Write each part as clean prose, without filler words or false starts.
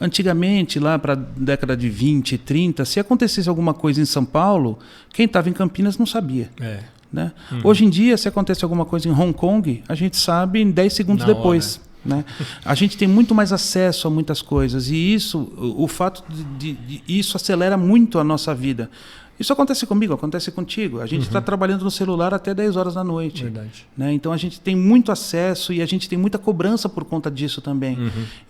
Antigamente, lá para a década de 20, 30, se acontecesse alguma coisa em São Paulo, quem estava em Campinas não sabia. Né? Hoje em dia, se acontece alguma coisa em Hong Kong, a gente sabe em 10 segundos depois. Né? A gente tem muito mais acesso a muitas coisas e o fato de isso acelera muito a nossa vida. Isso acontece comigo, acontece contigo. A gente está trabalhando no celular até 10 horas da noite. Verdade. Né? Então a gente tem muito acesso e a gente tem muita cobrança por conta disso também.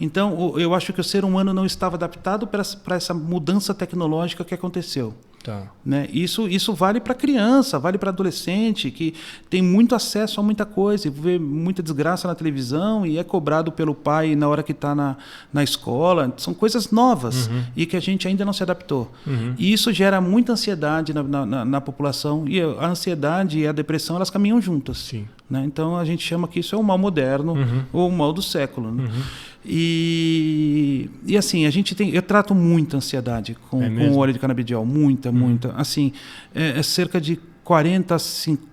Então eu acho que o ser humano não estava adaptado para essa mudança tecnológica que aconteceu. Tá. Né? Isso vale para criança, vale para adolescente, que tem muito acesso a muita coisa, e vê muita desgraça na televisão e é cobrado pelo pai na hora que está na escola. São coisas novas e que a gente ainda não se adaptou. E isso gera muita ansiedade na população, e a ansiedade e a depressão elas caminham juntas. Sim. Né? Então a gente chama que isso é o mal moderno ou o mal do século. Né? E assim, eu trato muita ansiedade com o óleo de canabidiol, muita. Assim, é cerca de 40,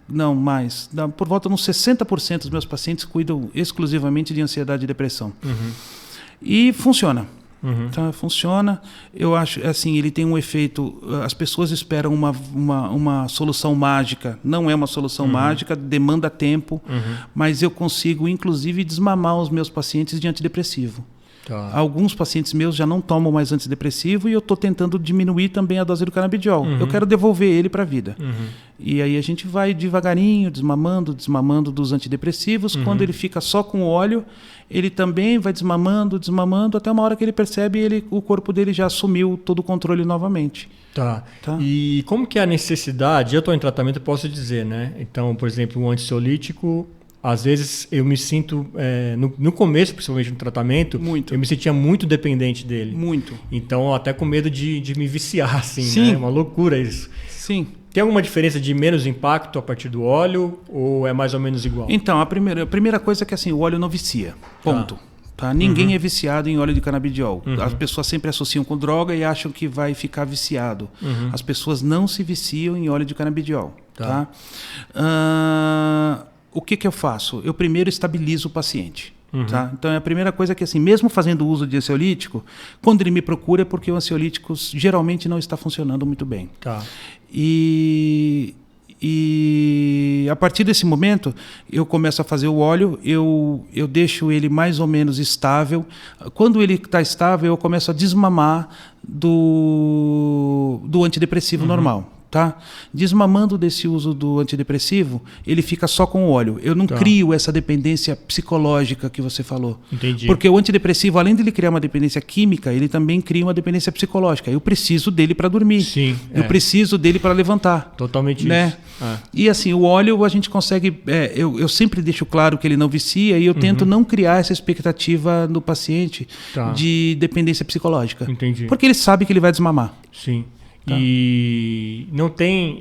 não mais, por volta de uns 60% dos meus pacientes cuidam exclusivamente de ansiedade e depressão. E funciona. Tá, funciona. Eu acho assim, ele tem um efeito. As pessoas esperam uma solução mágica. Não é uma solução mágica, demanda tempo, mas eu consigo, inclusive, desmamar os meus pacientes de antidepressivo. Tá. Alguns pacientes meus já não tomam mais antidepressivo e eu estou tentando diminuir também a dose do canabidiol. Eu quero devolver ele para a vida. E aí a gente vai devagarinho, desmamando dos antidepressivos. Quando ele fica só com o óleo, ele também vai desmamando, até uma hora que ele percebe o corpo dele já assumiu todo o controle novamente. Tá. E como que é a necessidade? Eu estou em tratamento, eu posso dizer, né? Então, por exemplo, um ansiolítico... Às vezes eu me sinto, no começo, principalmente no tratamento, eu me sentia muito dependente dele. Muito. Então, até com medo de me viciar, assim. Sim. Né? É uma loucura isso. Sim. Tem alguma diferença de menos impacto a partir do óleo ou é mais ou menos igual? Então, a primeira coisa é que assim, o óleo não vicia. Ponto. Tá? Ninguém é viciado em óleo de canabidiol. As pessoas sempre associam com droga e acham que vai ficar viciado. As pessoas não se viciam em óleo de canabidiol. Tá? O que eu faço? Eu primeiro estabilizo o paciente. Tá? Então, a primeira coisa é que, assim, mesmo fazendo uso de ansiolítico, quando ele me procura é porque o ansiolítico geralmente não está funcionando muito bem. Tá. E a partir desse momento, eu começo a fazer o óleo, eu deixo ele mais ou menos estável. Quando ele está estável, eu começo a desmamar do antidepressivo normal. Tá? Desmamando desse uso do antidepressivo, ele fica só com o óleo. Eu não crio essa dependência psicológica que você falou. Entendi. Porque o antidepressivo, além de ele criar uma dependência química, ele também cria uma dependência psicológica. Eu preciso dele para dormir. Sim, eu preciso dele para levantar. Totalmente né? isso. E assim, o óleo a gente consegue... eu sempre deixo claro que ele não vicia e eu tento não criar essa expectativa no paciente de dependência psicológica. Entendi. Porque ele sabe que ele vai desmamar. Sim. Tá. E não tem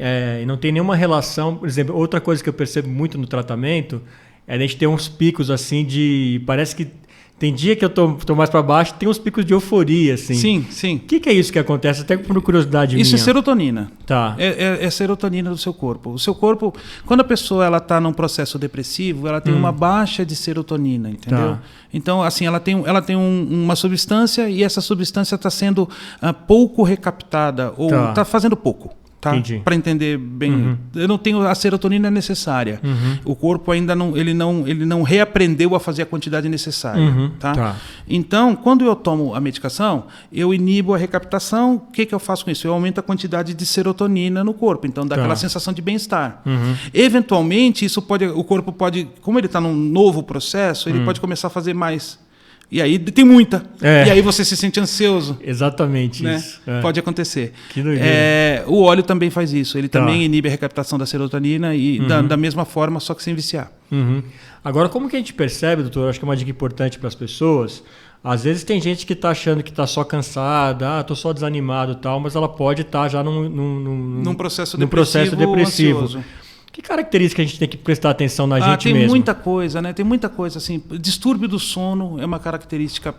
nenhuma relação, por exemplo, outra coisa que eu percebo muito no tratamento é a gente ter uns picos assim parece que tem dia que eu tô mais para baixo, tem uns picos de euforia assim. Sim, sim. O que é isso que acontece? Até por curiosidade minha. Isso é serotonina. Tá. É serotonina do seu corpo. O seu corpo, quando a pessoa ela está num processo depressivo, ela tem uma baixa de serotonina, entendeu? Tá. Então, assim, ela tem uma substância e essa substância está sendo pouco recaptada ou está fazendo pouco. Tá? Para entender bem, eu não tenho a serotonina necessária. O corpo ainda não reaprendeu a fazer a quantidade necessária. Tá? Então, quando eu tomo a medicação, eu inibo a recaptação. O que eu faço com isso? Eu aumento a quantidade de serotonina no corpo. Então, dá aquela sensação de bem-estar. Eventualmente, o corpo pode, como ele está num novo processo, ele pode começar a fazer mais. E aí tem muita. E aí você se sente ansioso. Exatamente né? isso. Pode acontecer. Que doideira. O óleo também faz isso. Ele também inibe a recaptação da serotonina e da mesma forma, só que sem viciar. Agora, como que a gente percebe, doutor? Acho que é uma dica importante para as pessoas. Às vezes tem gente que está achando que está só cansada, estou só desanimado e tal, mas ela pode estar já num processo depressivo. Ansioso. Que característica a gente tem que prestar atenção na gente tem mesmo? Muita coisa, né? Tem muita coisa assim. Distúrbio do sono é uma característica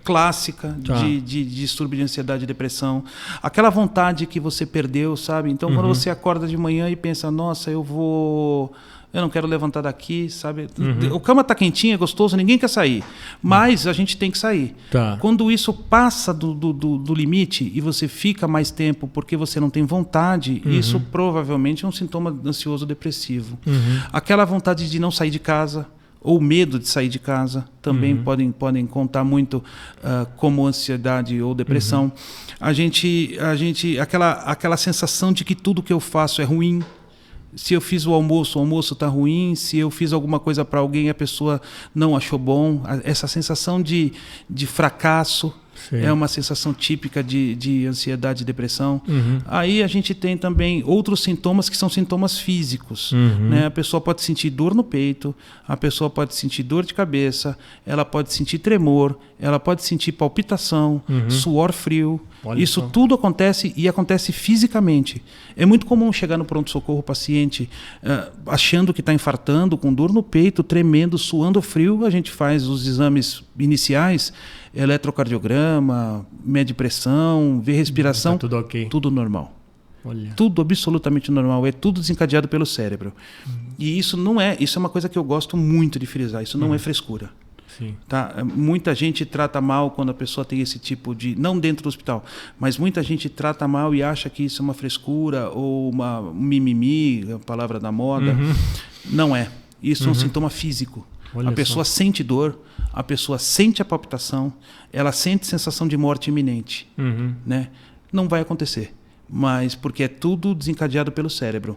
clássica de distúrbio de ansiedade e depressão. Aquela vontade que você perdeu, sabe? Então, quando você acorda de manhã e pensa, nossa, eu não quero levantar daqui, sabe? A cama está quentinha, é gostoso, ninguém quer sair. Mas a gente tem que sair. Tá. Quando isso passa do limite e você fica mais tempo porque você não tem vontade, isso provavelmente é um sintoma ansioso depressivo. Aquela vontade de não sair de casa, ou medo de sair de casa, também podem contar muito como ansiedade ou depressão. Aquela sensação de que tudo que eu faço é ruim. Se eu fiz o almoço está ruim. Se eu fiz alguma coisa para alguém, a pessoa não achou bom. Essa sensação de fracasso é uma sensação típica de ansiedade e depressão. Aí a gente tem também outros sintomas que são sintomas físicos. Né? A pessoa pode sentir dor no peito, a pessoa pode sentir dor de cabeça, ela pode sentir tremor, ela pode sentir palpitação, suor frio. Olha Isso só. Tudo acontece e acontece fisicamente. É muito comum chegar no pronto-socorro o paciente achando que está infartando, com dor no peito, tremendo, suando frio. A gente faz os exames iniciais, eletrocardiograma, mede pressão, vê respiração. Tá tudo ok. Tudo normal. Olha. Tudo absolutamente normal. É tudo desencadeado pelo cérebro. E isso é uma coisa que eu gosto muito de frisar. Isso não é frescura. Sim. Tá? Muita gente trata mal quando a pessoa tem esse tipo de... Não dentro do hospital, mas muita gente trata mal e acha que isso é uma frescura ou um mimimi, a palavra da moda. Não é. Isso é um sintoma físico. Olha a pessoa sente dor, a pessoa sente a palpitação, ela sente sensação de morte iminente. Né? Não vai acontecer. Mas porque é tudo desencadeado pelo cérebro.